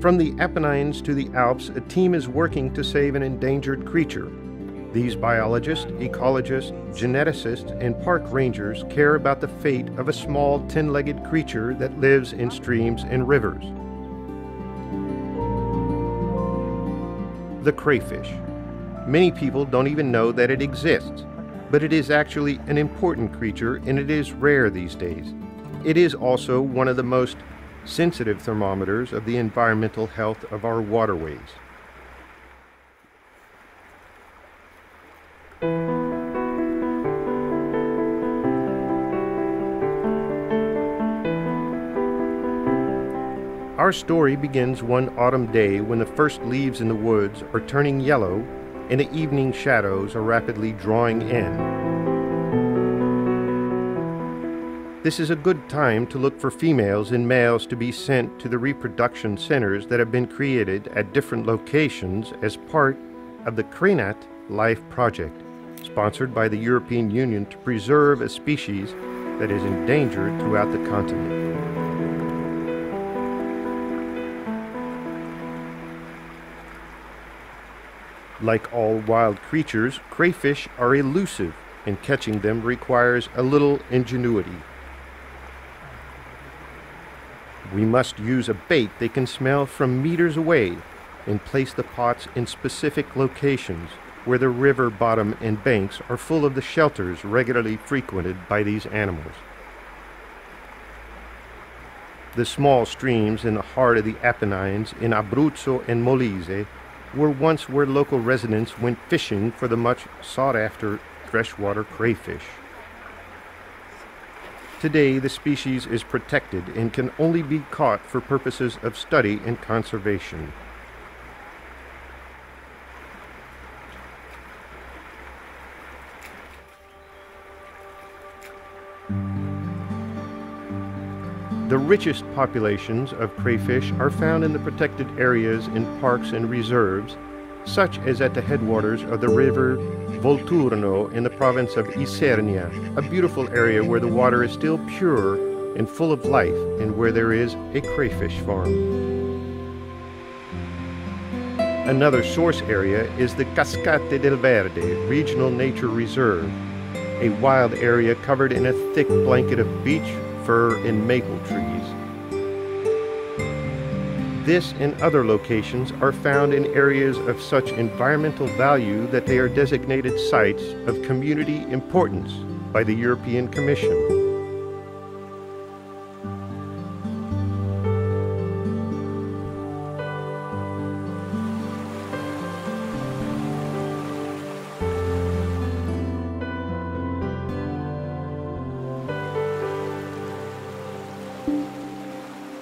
From the Apennines to the Alps, a team is working to save an endangered creature. These biologists, ecologists, geneticists, and park rangers care about the fate of a small 10-legged creature that lives in streams and rivers. The crayfish. Many people don't even know that it exists, but it is actually an important creature and it is rare these days. It is also one of the most sensitive thermometers of the environmental health of our waterways. Our story begins one autumn day when the first leaves in the woods are turning yellow and the evening shadows are rapidly drawing in. This is a good time to look for females and males to be sent to the reproduction centers that have been created at different locations as part of the CRAINat LIFE project, sponsored by the European Union to preserve a species that is endangered throughout the continent. Like all wild creatures, crayfish are elusive, and catching them requires a little ingenuity. We must use a bait they can smell from meters away and place the pots in specific locations where the river bottom and banks are full of the shelters regularly frequented by these animals. The small streams in the heart of the Apennines in Abruzzo and Molise were once where local residents went fishing for the much sought-after freshwater crayfish. Today, the species is protected and can only be caught for purposes of study and conservation. The richest populations of crayfish are found in the protected areas in parks and reserves, such as at the headwaters of the river Volturno in the province of Isernia, a beautiful area where the water is still pure and full of life and where there is a crayfish farm. Another source area is the Cascate del Verde Regional Nature Reserve, a wild area covered in a thick blanket of beech, fir, and maple trees. This and other locations are found in areas of such environmental value that they are designated sites of community importance by the European Commission.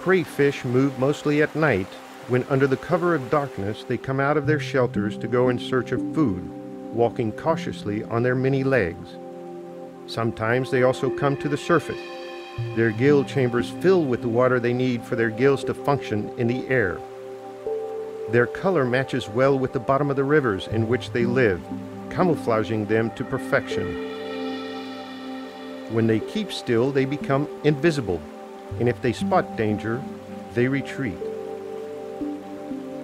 Crayfish move mostly at night, when under the cover of darkness they come out of their shelters to go in search of food, walking cautiously on their many legs. Sometimes they also come to the surface. Their gill chambers fill with the water they need for their gills to function in the air. Their color matches well with the bottom of the rivers in which they live, camouflaging them to perfection. When they keep still, they become invisible, and if they spot danger, they retreat.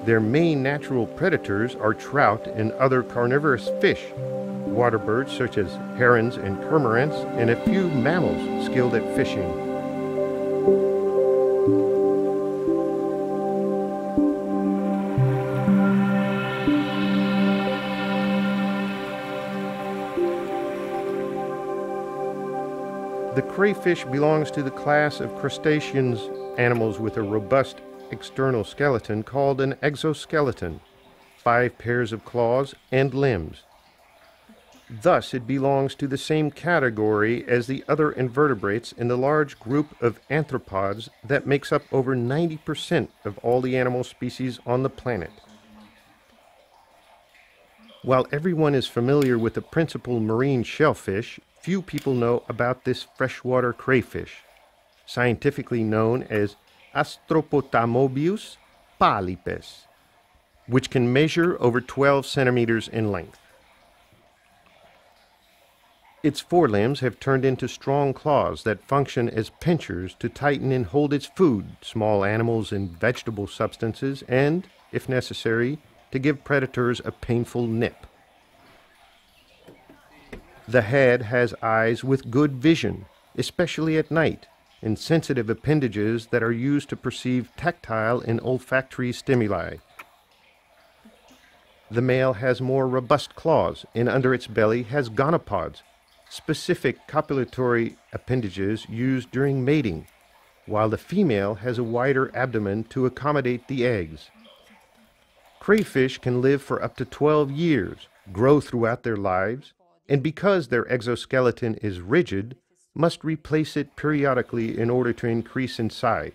Their main natural predators are trout and other carnivorous fish, water birds such as herons and cormorants, and a few mammals skilled at fishing. The crayfish belongs to the class of crustaceans, animals with a robust external skeleton called an exoskeleton, 5 pairs of claws and limbs. Thus, it belongs to the same category as the other invertebrates in the large group of arthropods that makes up over 90% of all the animal species on the planet. While everyone is familiar with the principal marine shellfish, few people know about this freshwater crayfish, scientifically known as Astropotamobius polypes, which can measure over 12 centimeters in length. Its forelimbs have turned into strong claws that function as pinchers to tighten and hold its food, small animals and vegetable substances, and, if necessary, to give predators a painful nip. The head has eyes with good vision, especially at night, and sensitive appendages that are used to perceive tactile and olfactory stimuli. The male has more robust claws, and under its belly has gonopods, specific copulatory appendages used during mating, while the female has a wider abdomen to accommodate the eggs. Crayfish can live for up to 12 years, grow throughout their lives, and because their exoskeleton is rigid, must replace it periodically in order to increase in size.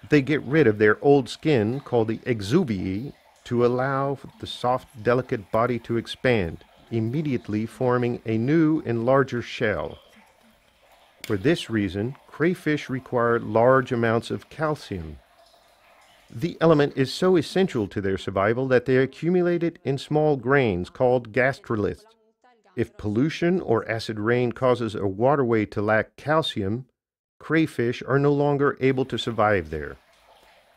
They get rid of their old skin, called the exuvii, to allow the soft, delicate body to expand, immediately forming a new and larger shell. For this reason, crayfish require large amounts of calcium. The element is so essential to their survival that they accumulate it in small grains called gastroliths. If pollution or acid rain causes a waterway to lack calcium, crayfish are no longer able to survive there.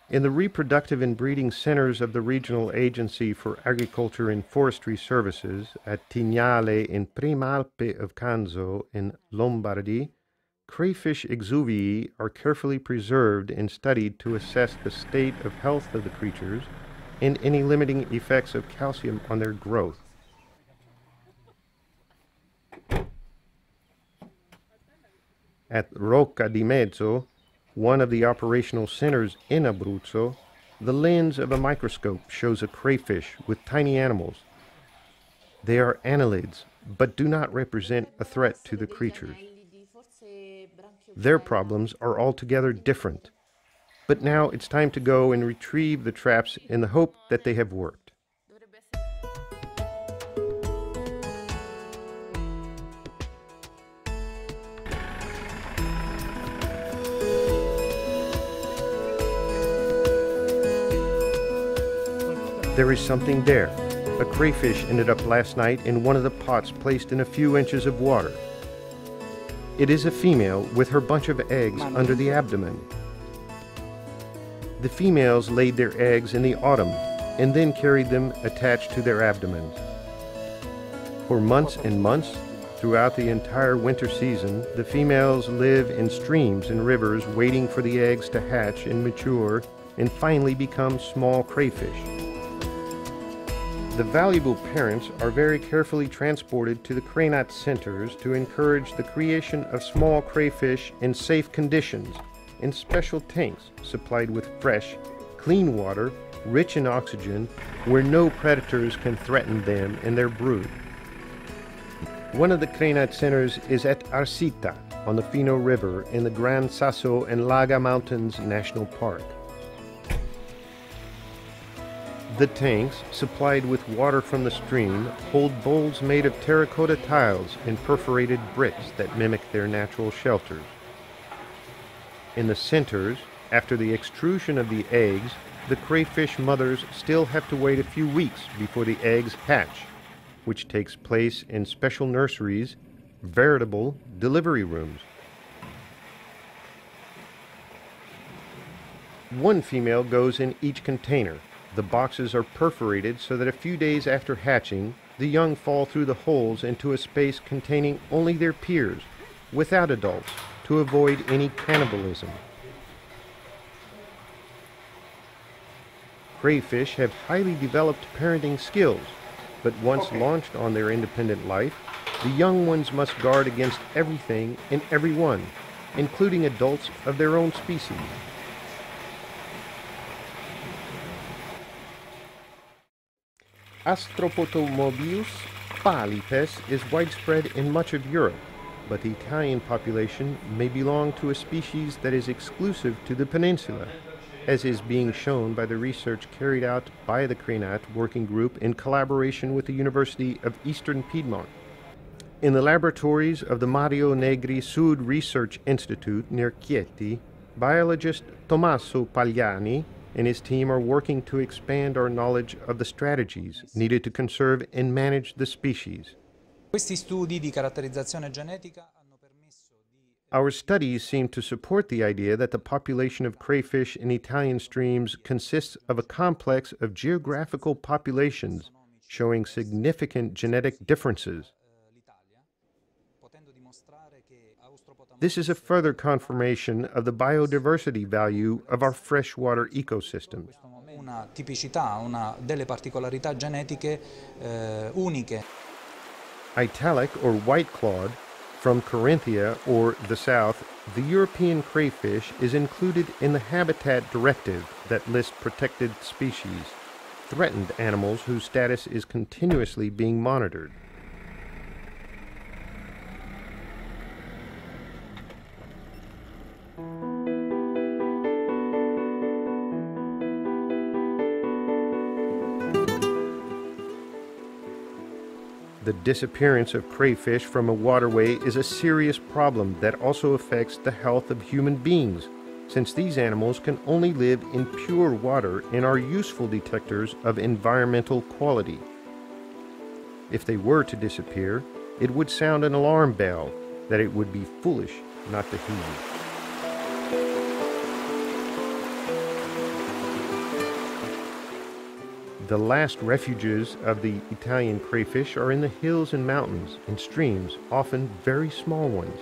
In the reproductive and breeding centers of the Regional Agency for Agriculture and Forestry Services at Tignale in Premalpe of Canzo in Lombardy, crayfish exuvii are carefully preserved and studied to assess the state of health of the creatures and any limiting effects of calcium on their growth. At Rocca di Mezzo, one of the operational centers in Abruzzo, the lens of a microscope shows a crayfish with tiny animals. They are annelids, but do not represent a threat to the creatures. Their problems are altogether different. But now it's time to go and retrieve the traps in the hope that they have worked. There is something there. A crayfish ended up last night in one of the pots placed in a few inches of water. It is a female with her bunch of eggs under the abdomen. The females laid their eggs in the autumn and then carried them attached to their abdomens. For months and months, throughout the entire winter season, the females live in streams and rivers waiting for the eggs to hatch and mature and finally become small crayfish. The valuable parents are very carefully transported to the CRAINat centers to encourage the creation of small crayfish in safe conditions in special tanks supplied with fresh, clean water, rich in oxygen, where no predators can threaten them and their brood. One of the CRAINat centers is at Arsita on the Fino River in the Gran Sasso and Laga Mountains National Park. The tanks, supplied with water from the stream, hold bowls made of terracotta tiles and perforated bricks that mimic their natural shelters. In the centers, after the extrusion of the eggs, the crayfish mothers still have to wait a few weeks before the eggs hatch, which takes place in special nurseries, veritable delivery rooms. One female goes in each container. The boxes are perforated so that a few days after hatching, the young fall through the holes into a space containing only their peers, without adults, to avoid any cannibalism. Crayfish have highly developed parenting skills, but once launched on their independent life, the young ones must guard against everything and everyone, including adults of their own species. Astropotomobius palipes is widespread in much of Europe, but the Italian population may belong to a species that is exclusive to the peninsula, as is being shown by the research carried out by the CRAINat working group in collaboration with the University of Eastern Piedmont. In the laboratories of the Mario Negri Sud Research Institute near Chieti, biologist Tommaso Pagliani and his team are working to expand our knowledge of the strategies needed to conserve and manage the species. Questi studi di caratterizzazione genetica hanno permesso di Our studies seem to support the idea that the population of crayfish in Italian streams consists of a complex of geographical populations showing significant genetic differences. l'Italia, potendo dimostrare che This is a further confirmation of the biodiversity value of our freshwater ecosystems. una tipicità, una delle particolarità genetiche uniche. Italic or white-clawed, from Carinthia or the south, the European crayfish is included in the Habitat Directive that lists protected species, threatened animals whose status is continuously being monitored. The disappearance of crayfish from a waterway is a serious problem that also affects the health of human beings, since these animals can only live in pure water and are useful detectors of environmental quality. If they were to disappear, it would sound an alarm bell that it would be foolish not to heed. The last refuges of the Italian crayfish are in the hills and mountains and streams, often very small ones.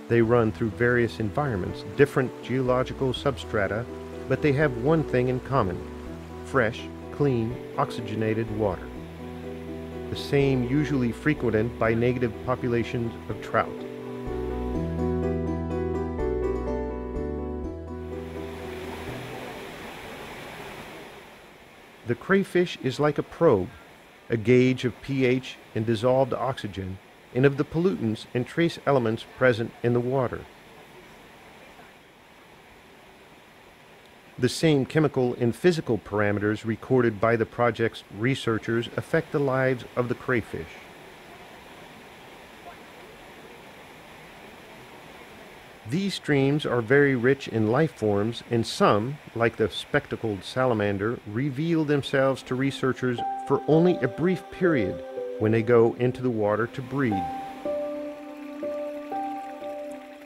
They run through various environments, different geological substrata, but they have one thing in common: fresh, clean, oxygenated water. The same usually frequented by native populations of trout. The crayfish is like a probe, a gauge of pH and dissolved oxygen, and of the pollutants and trace elements present in the water. The same chemical and physical parameters recorded by the project's researchers affect the lives of the crayfish. These streams are very rich in life forms, and some, like the spectacled salamander, reveal themselves to researchers for only a brief period when they go into the water to breed.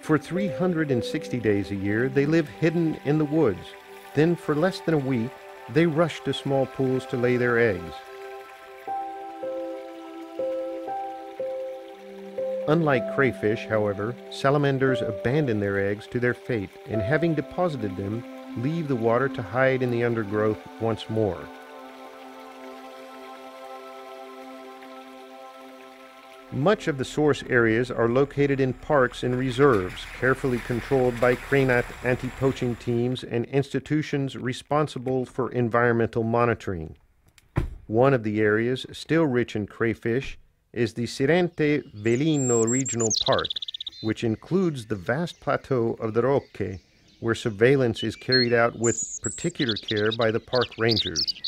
For 360 days a year, they live hidden in the woods. Then, for less than a week, they rush to small pools to lay their eggs. Unlike crayfish, however, salamanders abandon their eggs to their fate, and having deposited them, leave the water to hide in the undergrowth once more. Much of the source areas are located in parks and reserves, carefully controlled by CRAINat anti-poaching teams and institutions responsible for environmental monitoring. One of the areas, still rich in crayfish, is the Sirente Velino Regional Park, which includes the vast plateau of the Rocche, where surveillance is carried out with particular care by the park rangers.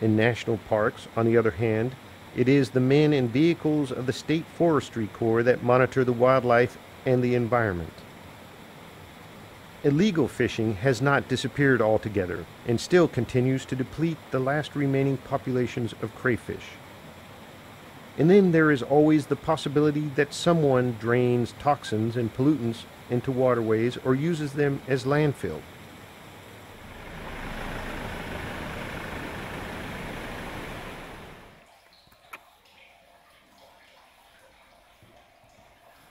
In national parks, on the other hand, it is the men and vehicles of the State Forestry Corps that monitor the wildlife and the environment. Illegal fishing has not disappeared altogether and still continues to deplete the last remaining populations of crayfish. And then there is always the possibility that someone drains toxins and pollutants into waterways or uses them as landfill.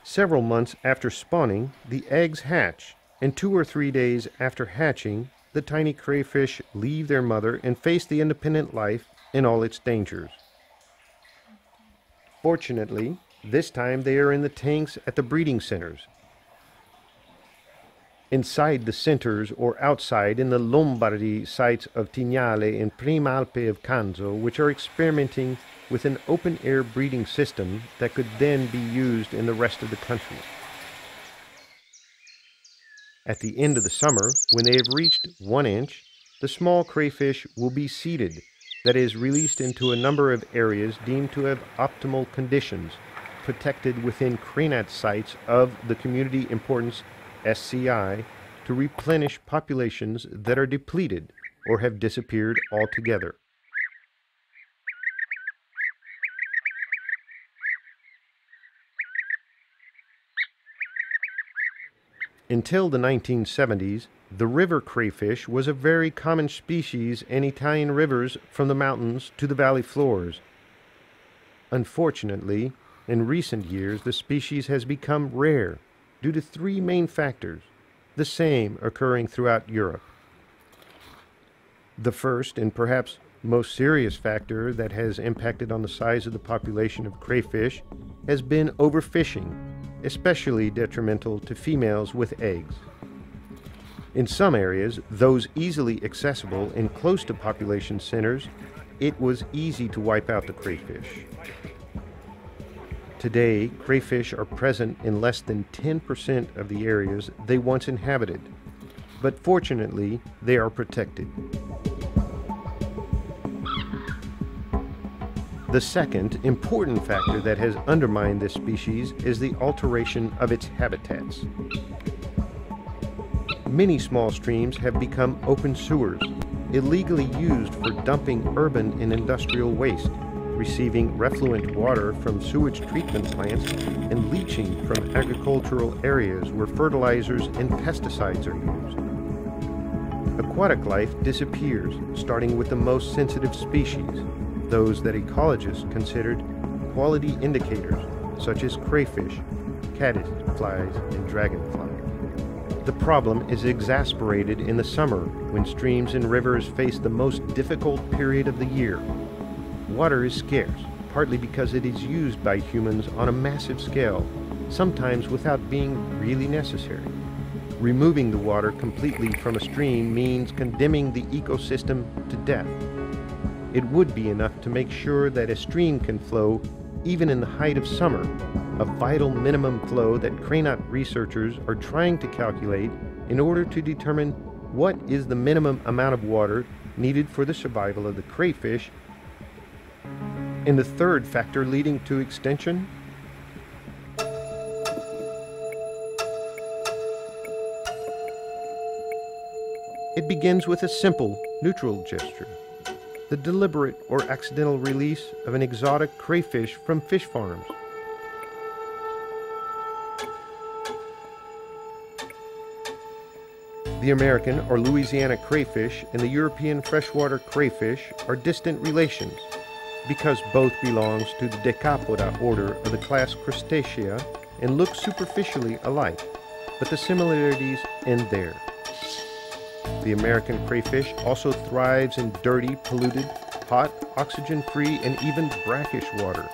Several months after spawning, the eggs hatch, and 2 or 3 days after hatching, the tiny crayfish leave their mother and face the independent life in all its dangers. Fortunately, this time they are in the tanks at the breeding centers. Inside the centers or outside in the Lombardy sites of Tignale and Primalpe of Canzo, which are experimenting with an open-air breeding system that could then be used in the rest of the country. At the end of the summer, when they have reached 1 inch, the small crayfish will be seeded, that is, released into a number of areas deemed to have optimal conditions, protected within CRAINat sites of the Community Importance SCI, to replenish populations that are depleted or have disappeared altogether. Until the 1970s, the river crayfish was a very common species in Italian rivers from the mountains to the valley floors. Unfortunately, in recent years, the species has become rare due to three main factors, the same occurring throughout Europe. The first and perhaps most serious factor that has impacted on the size of the population of crayfish has been overfishing, especially detrimental to females with eggs. In some areas, those easily accessible and close to population centers, it was easy to wipe out the crayfish. Today, crayfish are present in less than 10% of the areas they once inhabited, but fortunately, they are protected. The second important factor that has undermined this species is the alteration of its habitats. Many small streams have become open sewers, illegally used for dumping urban and industrial waste, receiving refluent water from sewage treatment plants, and leaching from agricultural areas where fertilizers and pesticides are used. Aquatic life disappears, starting with the most sensitive species, those that ecologists considered quality indicators, such as crayfish, caddisflies, and dragonflies. The problem is exacerbated in the summer when streams and rivers face the most difficult period of the year. Water is scarce, partly because it is used by humans on a massive scale, sometimes without being really necessary. Removing the water completely from a stream means condemning the ecosystem to death. It would be enough to make sure that a stream can flow even in the height of summer, a vital minimum flow that CRAINat researchers are trying to calculate in order to determine what is the minimum amount of water needed for the survival of the crayfish. And the third factor leading to extinction? It begins with a simple, neutral gesture. The deliberate or accidental release of an exotic crayfish from fish farms. The American or Louisiana crayfish and the European freshwater crayfish are distant relations because both belongs to the Decapoda order of the class Crustacea and look superficially alike, but the similarities end there. The American crayfish also thrives in dirty, polluted, hot, oxygen-free, and even brackish water.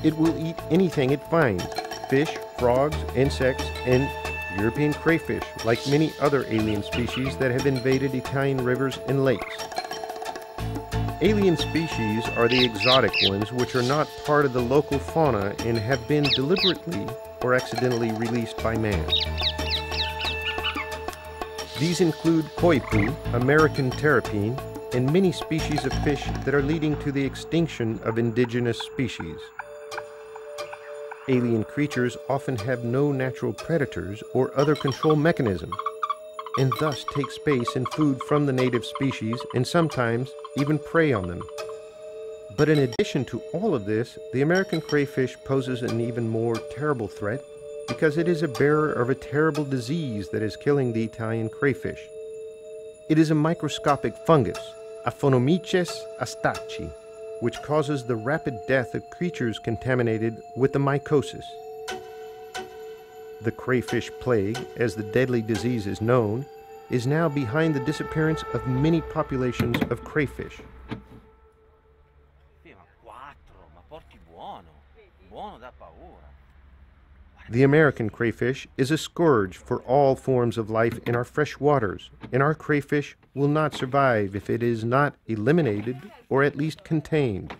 It will eat anything it finds, fish, frogs, insects, and European crayfish, like many other alien species that have invaded Italian rivers and lakes. Alien species are the exotic ones which are not part of the local fauna and have been deliberately or accidentally released by man. These include koipu, American terrapin, and many species of fish that are leading to the extinction of indigenous species. Alien creatures often have no natural predators or other control mechanisms, and thus take space and food from the native species and sometimes even prey on them. But in addition to all of this, the American crayfish poses an even more terrible threat because it is a bearer of a terrible disease that is killing the Italian crayfish. It is a microscopic fungus, Aphonomyces astaci, which causes the rapid death of creatures contaminated with the mycosis. The crayfish plague, as the deadly disease is known, is now behind the disappearance of many populations of crayfish. The American crayfish is a scourge for all forms of life in our fresh waters, and our crayfish will not survive if it is not eliminated or at least contained.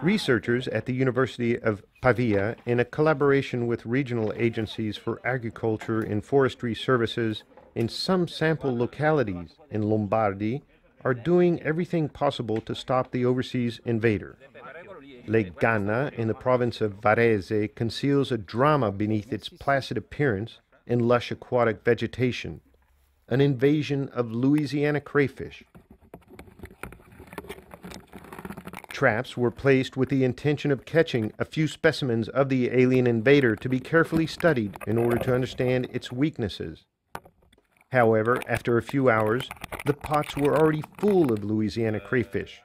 Researchers at the University of Pavia, in a collaboration with regional agencies for agriculture and forestry services in some sample localities in Lombardy, are doing everything possible to stop the overseas invader. Lake Ganna in the province of Varese conceals a drama beneath its placid appearance and lush aquatic vegetation, an invasion of Louisiana crayfish. traps were placed with the intention of catching a few specimens of the alien invader to be carefully studied in order to understand its weaknesses. However, after a few hours, the pots were already full of Louisiana crayfish.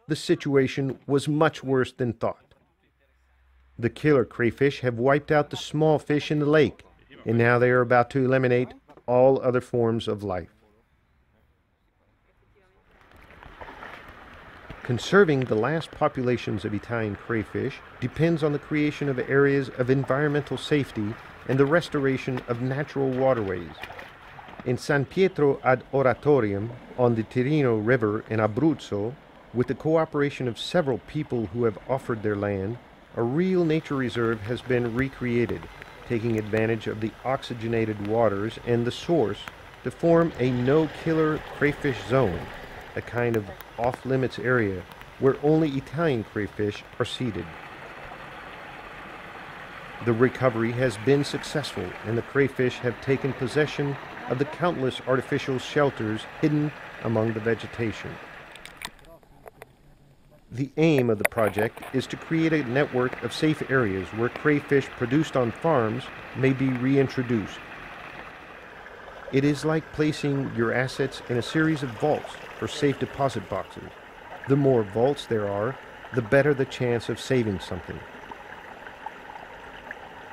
The situation was much worse than thought. The killer crayfish have wiped out the small fish in the lake, and now they are about to eliminate all other forms of life. Conserving the last populations of Italian crayfish depends on the creation of areas of environmental safety and the restoration of natural waterways. In San Pietro ad Oratorium, on the Tirino River in Abruzzo, with the cooperation of several people who have offered their land, a real nature reserve has been recreated, taking advantage of the oxygenated waters and the source to form a no-killer crayfish zone, a kind of off-limits area where only Italian crayfish are seeded. The recovery has been successful, and the crayfish have taken possession of the countless artificial shelters hidden among the vegetation. The aim of the project is to create a network of safe areas where crayfish produced on farms may be reintroduced. It is like placing your assets in a series of vaults or safe deposit boxes. The more vaults there are, the better the chance of saving something.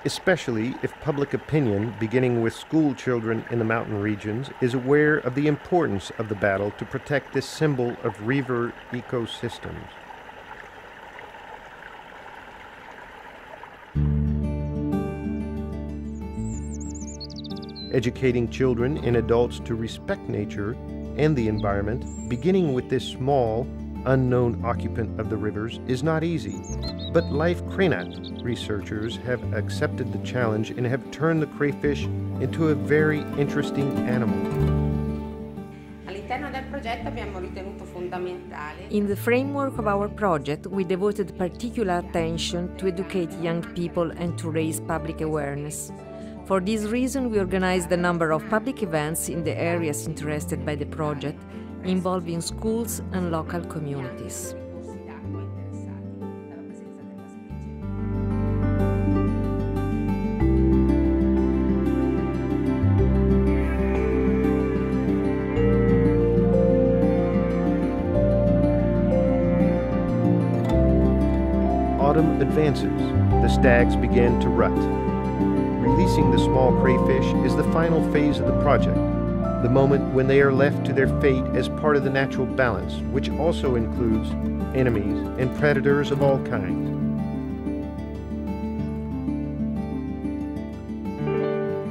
Especially if public opinion, beginning with school children in the mountain regions, is aware of the importance of the battle to protect this symbol of river ecosystems. Educating children and adults to respect nature and the environment, beginning with this small, unknown occupant of the rivers, is not easy. But LIFE08 researchers have accepted the challenge and have turned the crayfish into a very interesting animal. In the framework of our project, we devoted particular attention to educate young people and to raise public awareness. For this reason, we organized a number of public events in the areas interested by the project, involving schools and local communities. Autumn advances. The stags begin to rut. Releasing the small crayfish is the final phase of the project, the moment when they are left to their fate as part of the natural balance, which also includes enemies and predators of all kinds.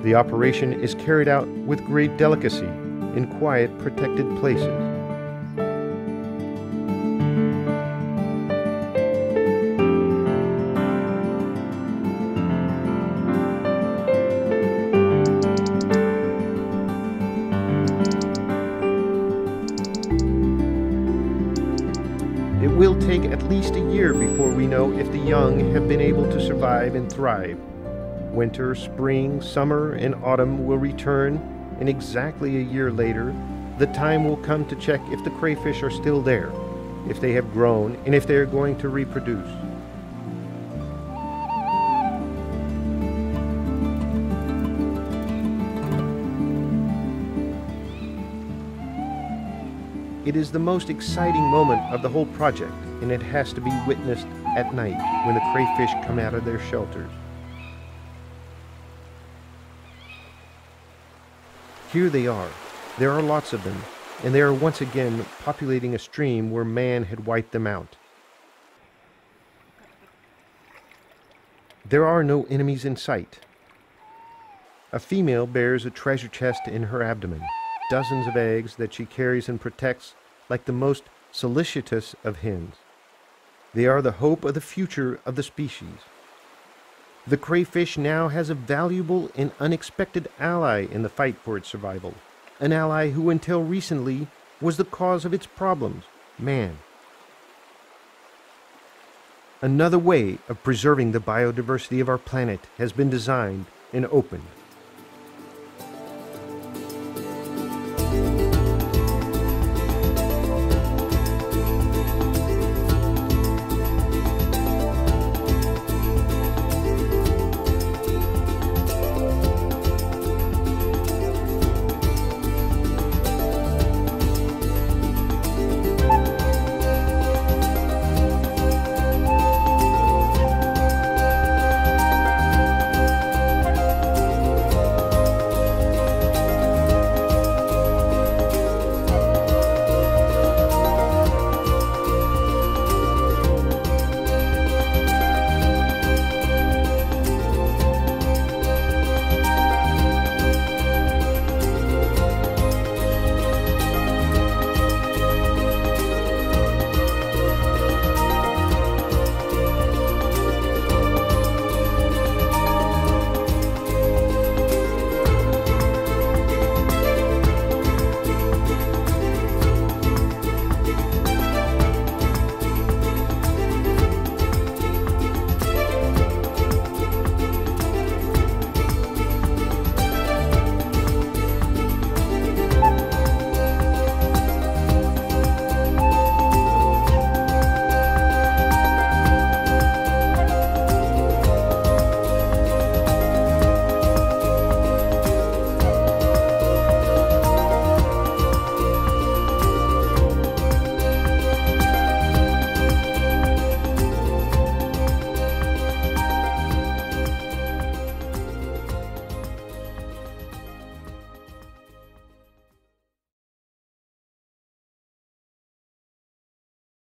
The operation is carried out with great delicacy in quiet, protected places. It will take at least a year before we know if the young have been able to survive and thrive. Winter, spring, summer, and autumn will return, and exactly a year later, the time will come to check if the crayfish are still there, if they have grown, and if they are going to reproduce. It is the most exciting moment of the whole project, and it has to be witnessed at night when the crayfish come out of their shelters. Here they are. There are lots of them, and they are once again populating a stream where man had wiped them out. There are no enemies in sight. A female bears a treasure chest in her abdomen, dozens of eggs that she carries and protects like the most solicitous of hens. They are the hope of the future of the species. The crayfish now has a valuable and unexpected ally in the fight for its survival, an ally who until recently was the cause of its problems, man. Another way of preserving the biodiversity of our planet has been designed and opened.